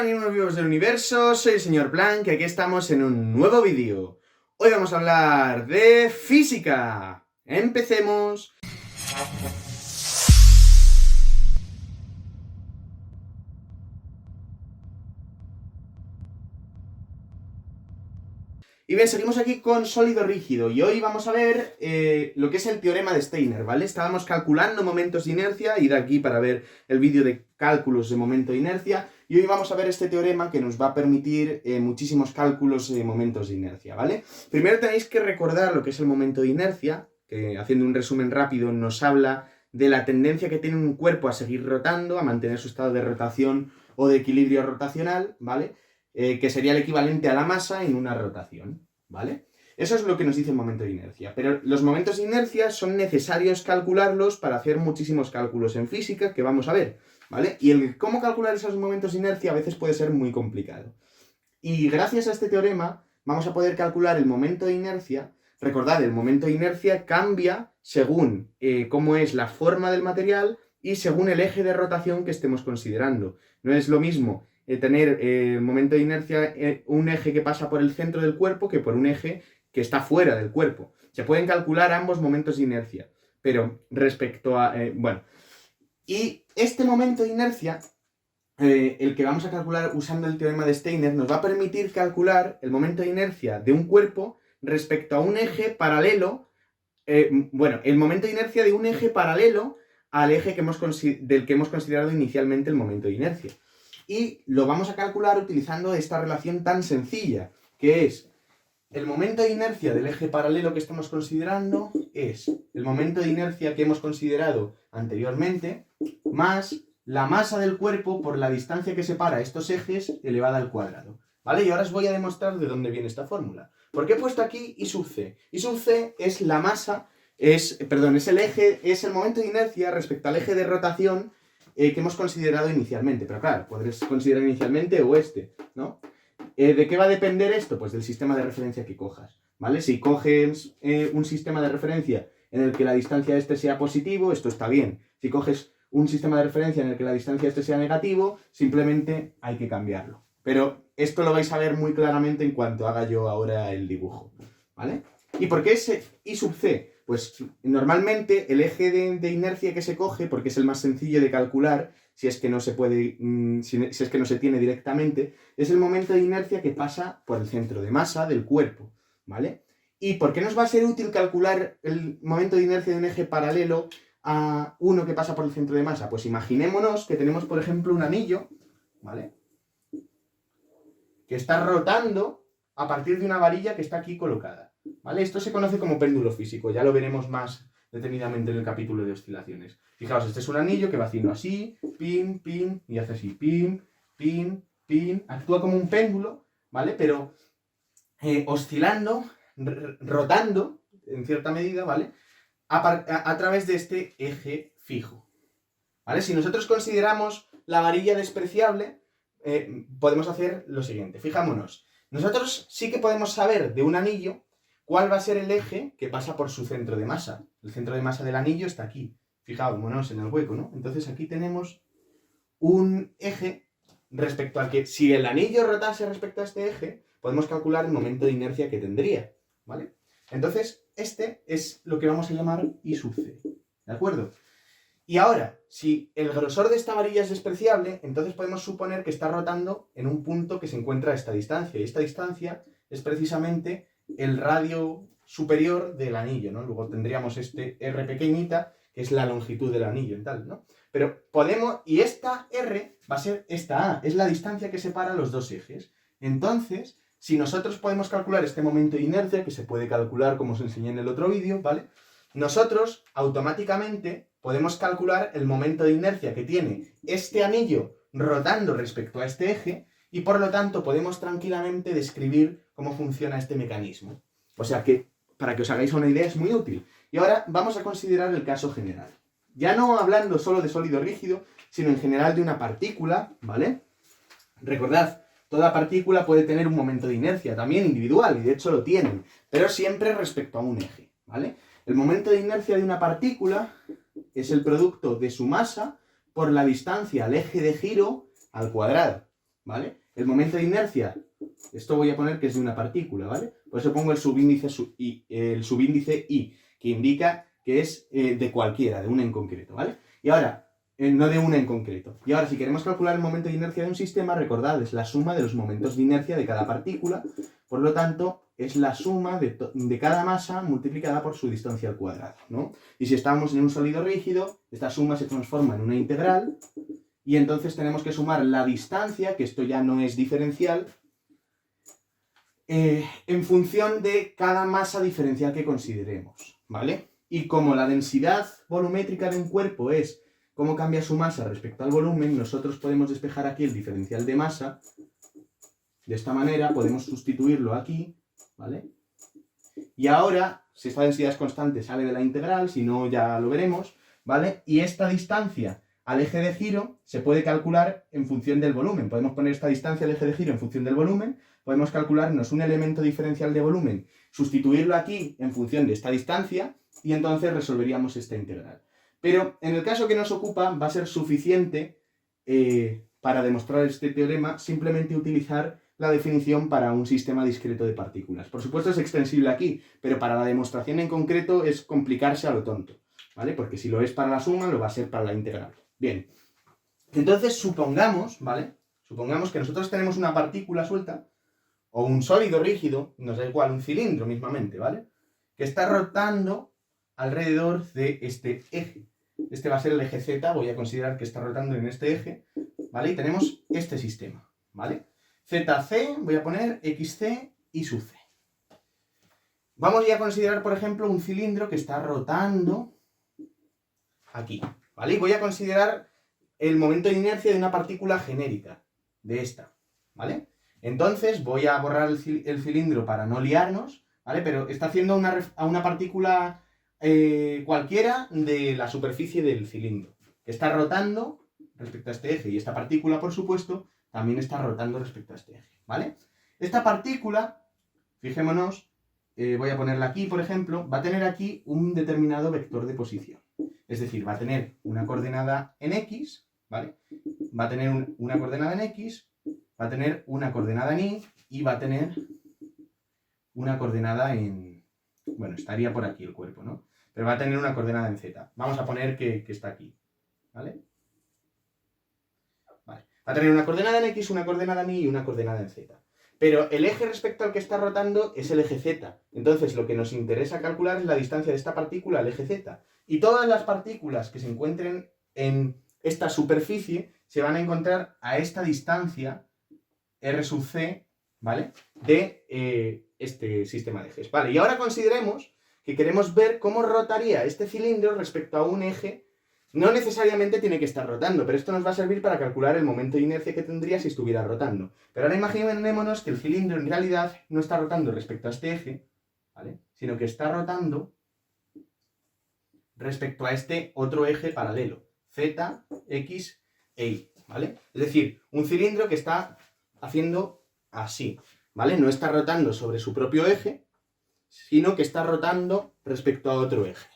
animos vivos del universo, soy el señor Blanc y aquí estamos en un nuevo vídeo. Hoy vamos a hablar de física. ¡Empecemos! Y bien, seguimos aquí con sólido rígido y hoy vamos a ver lo que es el teorema de Steiner, ¿vale? Estábamos calculando momentos de inercia, id aquí para ver el vídeo de cálculos de momento de inercia, y hoy vamos a ver este teorema que nos va a permitir muchísimos cálculos de momentos de inercia, ¿vale? Primero tenéis que recordar lo que es el momento de inercia, que haciendo un resumen rápido nos habla de la tendencia que tiene un cuerpo a seguir rotando, a mantener su estado de rotación o de equilibrio rotacional, ¿vale? Que sería el equivalente a la masa en una rotación, ¿vale? Eso es lo que nos dice el momento de inercia. Pero los momentos de inercia son necesarios calcularlos para hacer muchísimos cálculos en física que vamos a ver, ¿vale? Y el cómo calcular esos momentos de inercia a veces puede ser muy complicado. Y gracias a este teorema vamos a poder calcular el momento de inercia. Recordad, el momento de inercia cambia según cómo es la forma del material y según el eje de rotación que estemos considerando. No es lo mismo tener momento de inercia un eje que pasa por el centro del cuerpo que por un eje que está fuera del cuerpo. Se pueden calcular ambos momentos de inercia, pero respecto a... y este momento de inercia, el que vamos a calcular usando el teorema de Steiner, nos va a permitir calcular el momento de inercia de un cuerpo respecto a un eje paralelo, el momento de inercia de un eje paralelo al eje del que hemos considerado inicialmente el momento de inercia. Y lo vamos a calcular utilizando esta relación tan sencilla, que es el momento de inercia del eje paralelo que estamos considerando es el momento de inercia que hemos considerado anteriormente más la masa del cuerpo por la distancia que separa estos ejes elevada al cuadrado, ¿vale? Y ahora os voy a demostrar de dónde viene esta fórmula. ¿Por qué he puesto aquí I sub c? I sub c es la masa, es el eje, es el momento de inercia respecto al eje de rotación que hemos considerado inicialmente. Pero claro, podréis considerar inicialmente o este, ¿no? ¿De qué va a depender esto? Pues del sistema de referencia que cojas, ¿vale? Si coges un sistema de referencia en el que la distancia de este sea positivo, esto está bien. Si coges un sistema de referencia en el que la distancia de este sea negativo, simplemente hay que cambiarlo. Pero esto lo vais a ver muy claramente en cuanto haga yo ahora el dibujo, ¿vale? ¿Y por qué es I sub c? Pues normalmente el eje de inercia que se coge, porque es el más sencillo de calcular, si es que no se puede, si es que no se tiene directamente, es el momento de inercia que pasa por el centro de masa del cuerpo, ¿vale? ¿Y por qué nos va a ser útil calcular el momento de inercia de un eje paralelo a uno que pasa por el centro de masa? Pues imaginémonos que tenemos, por ejemplo, un anillo, ¿vale? Que está rotando a partir de una varilla que está aquí colocada, ¿vale? Esto se conoce como péndulo físico, ya lo veremos más detenidamente en el capítulo de oscilaciones. Fijaos, este es un anillo que va haciendo así, pin, pin, y hace así, pin, pin, pin, actúa como un péndulo, ¿vale? Pero oscilando, rotando, en cierta medida, ¿vale? A través de este eje fijo, ¿vale? Si nosotros consideramos la varilla despreciable, podemos hacer lo siguiente, fijámonos. Nosotros sí que podemos saber de un anillo cuál va a ser el eje que pasa por su centro de masa. El centro de masa del anillo está aquí. Fijaos en el hueco, ¿no? Entonces aquí tenemos un eje respecto al que, si el anillo rotase respecto a este eje, podemos calcular el momento de inercia que tendría, ¿vale? Entonces, este es lo que vamos a llamar I sub c, ¿de acuerdo? Y ahora, si el grosor de esta varilla es despreciable, entonces podemos suponer que está rotando en un punto que se encuentra a esta distancia. Y esta distancia es precisamente el radio superior del anillo, ¿no? Luego tendríamos este R pequeñita, que es la longitud del anillo y tal, ¿no? Pero y esta R va a ser esta A, es la distancia que separa los dos ejes. Entonces, si nosotros podemos calcular este momento de inercia, que se puede calcular como os enseñé en el otro vídeo, ¿vale? Nosotros automáticamente podemos calcular el momento de inercia que tiene este anillo rotando respecto a este eje y por lo tanto podemos tranquilamente describir cómo funciona este mecanismo. O sea que, para que os hagáis una idea, es muy útil. Y ahora vamos a considerar el caso general. Ya no hablando solo de sólido rígido, sino en general de una partícula, ¿vale? Recordad, toda partícula puede tener un momento de inercia también individual, y de hecho lo tienen, pero siempre respecto a un eje, ¿vale? El momento de inercia de una partícula es el producto de su masa por la distancia al eje de giro al cuadrado, ¿vale? El momento de inercia, esto voy a poner que es de una partícula, ¿vale? Por eso pongo el subíndice I, que indica que es de cualquiera, de una en concreto, ¿vale? Y ahora, no de una en concreto. Y ahora, si queremos calcular el momento de inercia de un sistema, recordad, es la suma de los momentos de inercia de cada partícula, por lo tanto, es la suma de cada masa multiplicada por su distancia al cuadrado, ¿no? Y si estamos en un sólido rígido, esta suma se transforma en una integral, y entonces tenemos que sumar la distancia, que esto ya no es diferencial, en función de cada masa diferencial que consideremos, ¿vale? Y como la densidad volumétrica de un cuerpo es cómo cambia su masa respecto al volumen, nosotros podemos despejar aquí el diferencial de masa. De esta manera podemos sustituirlo aquí, ¿vale? Y ahora, si esta densidad es constante, sale de la integral, si no ya lo veremos, ¿vale? Y esta distancia al eje de giro se puede calcular en función del volumen. Podemos poner esta distancia al eje de giro en función del volumen, podemos calcularnos un elemento diferencial de volumen, sustituirlo aquí en función de esta distancia y entonces resolveríamos esta integral. Pero en el caso que nos ocupa va a ser suficiente para demostrar este teorema simplemente utilizar la definición para un sistema discreto de partículas. Por supuesto es extensible aquí, pero para la demostración en concreto es complicarse a lo tonto, ¿vale? Porque si lo es para la suma, lo va a ser para la integral. Bien, entonces supongamos, ¿vale? Supongamos que nosotros tenemos una partícula suelta, o un sólido rígido, nos da igual, un cilindro mismamente, ¿vale? Que está rotando alrededor de este eje. Este va a ser el eje Z, voy a considerar que está rotando en este eje, ¿vale? Y tenemos este sistema, ¿vale? ZC, voy a poner XC y sub C. Vamos ya a considerar, por ejemplo, un cilindro que está rotando aquí, ¿vale? Y voy a considerar el momento de inercia de una partícula genérica, de esta, ¿vale? Entonces voy a borrar el cilindro para no liarnos, ¿vale? Pero está haciendo a una partícula cualquiera de la superficie del cilindro, que está rotando respecto a este eje, y esta partícula, por supuesto, también está rotando respecto a este eje, ¿vale? Esta partícula, fijémonos, voy a ponerla aquí, por ejemplo, va a tener aquí un determinado vector de posición. Es decir, va a tener una coordenada en X, ¿vale? Va a tener una coordenada en X, va a tener una coordenada en Y y va a tener una coordenada en... Bueno, estaría por aquí el cuerpo, ¿no? Pero va a tener una coordenada en Z. Vamos a poner que está aquí, ¿vale? Vale. Va a tener una coordenada en X, una coordenada en Y y una coordenada en Z. Pero el eje respecto al que está rotando es el eje Z. Entonces lo que nos interesa calcular es la distancia de esta partícula al eje Z. Y todas las partículas que se encuentren en esta superficie se van a encontrar a esta distancia R sub C, ¿vale? De este sistema de ejes. Vale, y ahora consideremos que queremos ver cómo rotaría este cilindro respecto a un eje. No necesariamente tiene que estar rotando, pero esto nos va a servir para calcular el momento de inercia que tendría si estuviera rotando. Pero ahora imaginémonos que el cilindro en realidad no está rotando respecto a este eje, ¿vale? Sino que está rotando respecto a este otro eje paralelo, Z, X e Y, ¿vale? Es decir, un cilindro que está haciendo así, ¿vale? No está rotando sobre su propio eje, sino que está rotando respecto a otro eje.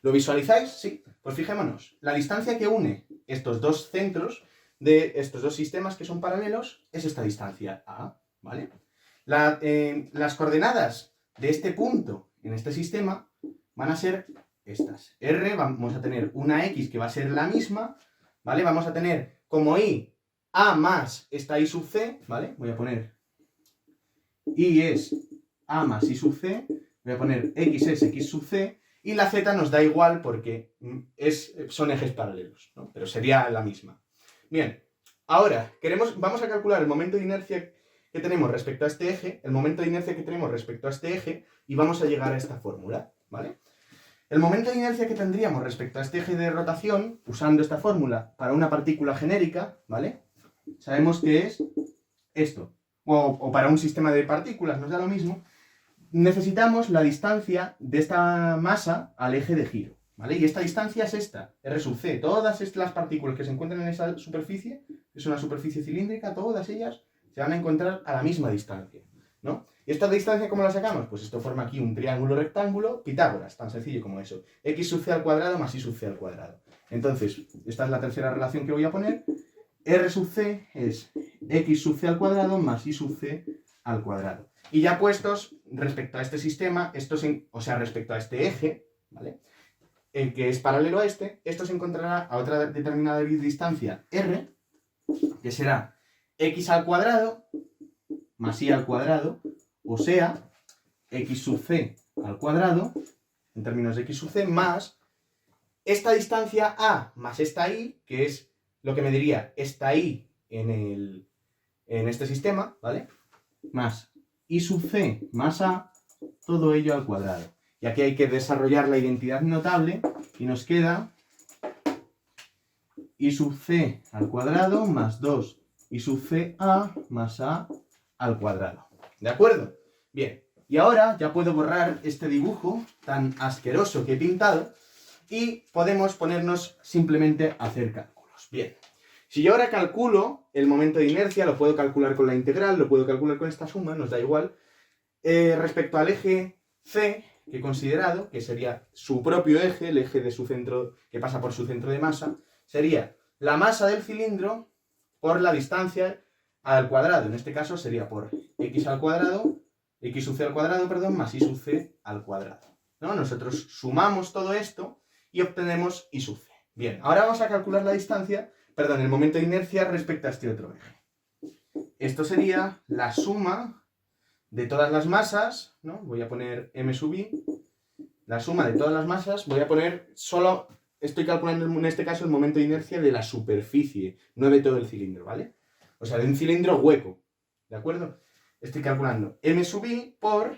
¿Lo visualizáis? Sí. Pues fijémonos, la distancia que une estos dos centros de estos dos sistemas que son paralelos es esta distancia A, ¿vale? Las coordenadas de este punto en este sistema van a ser estas. R, vamos a tener una X que va a ser la misma, ¿vale? Vamos a tener como Y A más esta Y sub C, ¿vale? Voy a poner Y es A más Y sub C, voy a poner X es X sub C, y la Z nos da igual porque son ejes paralelos, ¿no? Pero sería la misma. Bien, ahora vamos a calcular el momento de inercia que tenemos respecto a este eje, el momento de inercia que tenemos respecto a este eje, y vamos a llegar a esta fórmula, ¿vale? El momento de inercia que tendríamos respecto a este eje de rotación, usando esta fórmula para una partícula genérica, ¿vale? Sabemos que es esto, o para un sistema de partículas, nos da lo mismo. Necesitamos la distancia de esta masa al eje de giro, ¿vale? Y esta distancia es esta, R sub C. Todas las partículas que se encuentran en esa superficie, que es una superficie cilíndrica, todas ellas se van a encontrar a la misma distancia, ¿no? ¿Y esta distancia cómo la sacamos? Pues esto forma aquí un triángulo rectángulo, Pitágoras, tan sencillo como eso. X sub C al cuadrado más Y sub C al cuadrado. Entonces, esta es la tercera relación que voy a poner. R sub c es x sub c al cuadrado más y sub c al cuadrado. Y ya puestos respecto a este sistema, o sea, respecto a este eje, ¿vale? El que es paralelo a esto se encontrará a otra determinada distancia r, que será x al cuadrado más y al cuadrado, o sea, x sub c al cuadrado, en términos de x sub c, más esta distancia a más esta y, que es lo que me diría esta y en este sistema, ¿vale? Más y sub c más a, todo ello al cuadrado. Y aquí hay que desarrollar la identidad notable y nos queda y sub c al cuadrado más 2 y sub c a más a al cuadrado. ¿De acuerdo? Bien, y ahora ya puedo borrar este dibujo tan asqueroso que he pintado y podemos ponernos simplemente a hacer cálculos. Bien, si yo ahora calculo el momento de inercia, lo puedo calcular con la integral, lo puedo calcular con esta suma, nos da igual. Respecto al eje C que he considerado, que sería su propio eje, el eje de su centro, que pasa por su centro de masa, sería la masa del cilindro por la distancia al cuadrado. En este caso sería por x al cuadrado, x sub c al cuadrado, perdón, más y sub c al cuadrado, ¿no? Nosotros sumamos todo esto y obtenemos y sub c. Bien, ahora vamos a calcular la distancia, perdón, el momento de inercia respecto a este otro eje. Esto sería la suma de todas las masas, ¿no? Voy a poner m sub i, la suma de todas las masas, voy a poner solo, estoy calculando en este caso el momento de inercia de la superficie, no de todo el cilindro, ¿vale? O sea, de un cilindro hueco, ¿de acuerdo? Estoy calculando m sub i por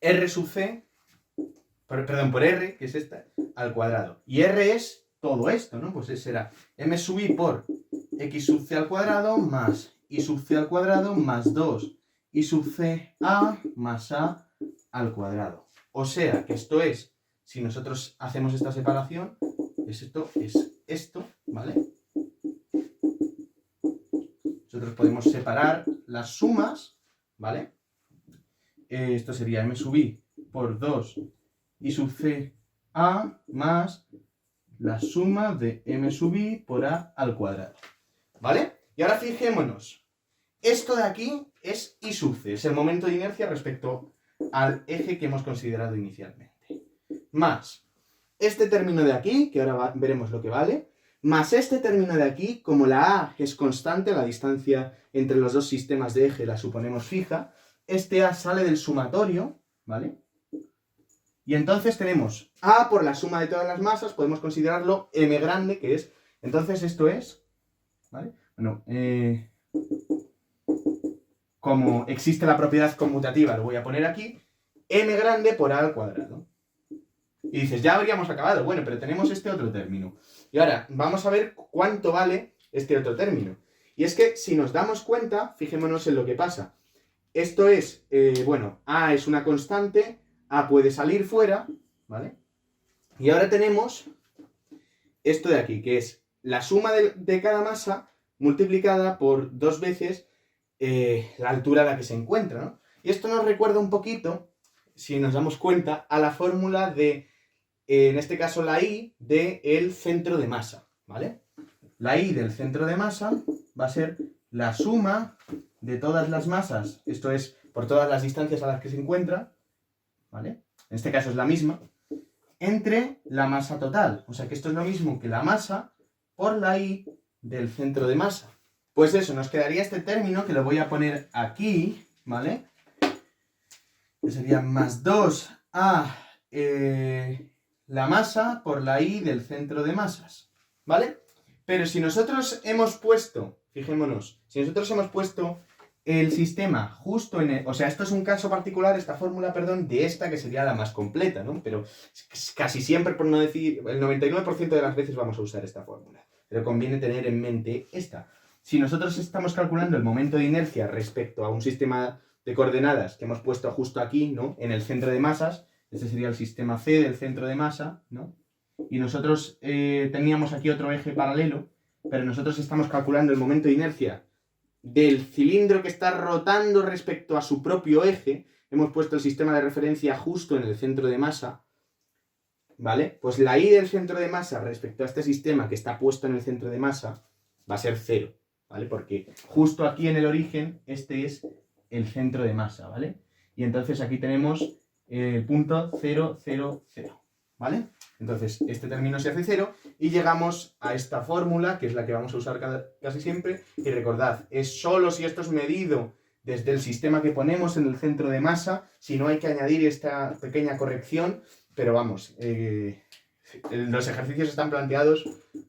r sub c, perdón, por r, que es esta, al cuadrado. Y r es todo esto, ¿no? Pues será m sub i por x sub c al cuadrado más y sub c al cuadrado más 2 y sub c a más a al cuadrado. O sea, que esto es, si nosotros hacemos esta separación, esto es esto, ¿vale? Nosotros podemos separar las sumas, ¿vale? Esto sería m sub i por 2 y sub c a más la suma de m sub i por a al cuadrado, ¿vale? Y ahora fijémonos, esto de aquí es y sub c, es el momento de inercia respecto al eje que hemos considerado inicialmente. Más este término de aquí, que ahora veremos lo que vale, más este término de aquí, como la a es constante, la distancia entre los dos sistemas de eje la suponemos fija, este a sale del sumatorio, ¿vale? Y entonces tenemos a por la suma de todas las masas, podemos considerarlo m grande, que es, entonces esto es, ¿vale? Bueno, como existe la propiedad conmutativa, lo voy a poner aquí, m grande por a al cuadrado. Y dices, ya habríamos acabado. Bueno, pero tenemos este otro término. Y ahora, vamos a ver cuánto vale este otro término. Y es que, si nos damos cuenta, fijémonos en lo que pasa. Esto es, bueno, a es una constante, a puede salir fuera, ¿vale? Y ahora tenemos esto de aquí, que es la suma de cada masa multiplicada por 2 veces la altura a la que se encuentra, ¿no? Y esto nos recuerda un poquito, si nos damos cuenta, a la fórmula de, en este caso, la I del centro de masa, ¿vale? La I del centro de masa va a ser la suma de todas las masas, esto es, por todas las distancias a las que se encuentra, ¿vale? En este caso es la misma, entre la masa total. O sea que esto es lo mismo que la masa por la I del centro de masa. Pues eso, nos quedaría este término, que lo voy a poner aquí, ¿vale? Que sería más 2 a la masa por la I del centro de masas, ¿vale? Pero si nosotros hemos puesto, fijémonos, si nosotros hemos puesto el sistema justo en el... O sea, esto es un caso particular, esta fórmula, perdón, de esta que sería la más completa, ¿no? Pero casi siempre, por no decir, el 99% de las veces vamos a usar esta fórmula. Pero conviene tener en mente esta. Si nosotros estamos calculando el momento de inercia respecto a un sistema de coordenadas que hemos puesto justo aquí, ¿no? En el centro de masas, este sería el sistema C del centro de masa, ¿no? Y nosotros teníamos aquí otro eje paralelo, pero nosotros estamos calculando el momento de inercia del cilindro que está rotando respecto a su propio eje. Hemos puesto el sistema de referencia justo en el centro de masa, ¿vale? Pues la I del centro de masa respecto a este sistema que está puesto en el centro de masa, va a ser 0, ¿vale? Porque justo aquí en el origen, este es el centro de masa, ¿vale? Y entonces aquí tenemos el punto 0, 0, 0, ¿vale? Entonces este término se hace 0 y llegamos a esta fórmula, que es la que vamos a usar casi siempre. Y recordad, es solo si esto es medido desde el sistema que ponemos en el centro de masa, si no hay que añadir esta pequeña corrección, pero vamos, los ejercicios están planteados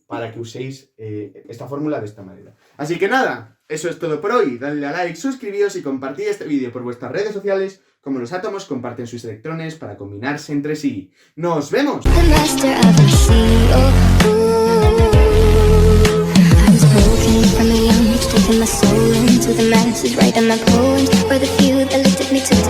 para que uséis esta fórmula de esta manera. Así que nada, eso es todo por hoy. Dadle a like, suscribíos y compartid este vídeo por vuestras redes sociales. Como los átomos comparten sus electrones para combinarse entre sí. ¡Nos vemos! Taking my soul into the masses, writing my poems for the few that looked at me, took to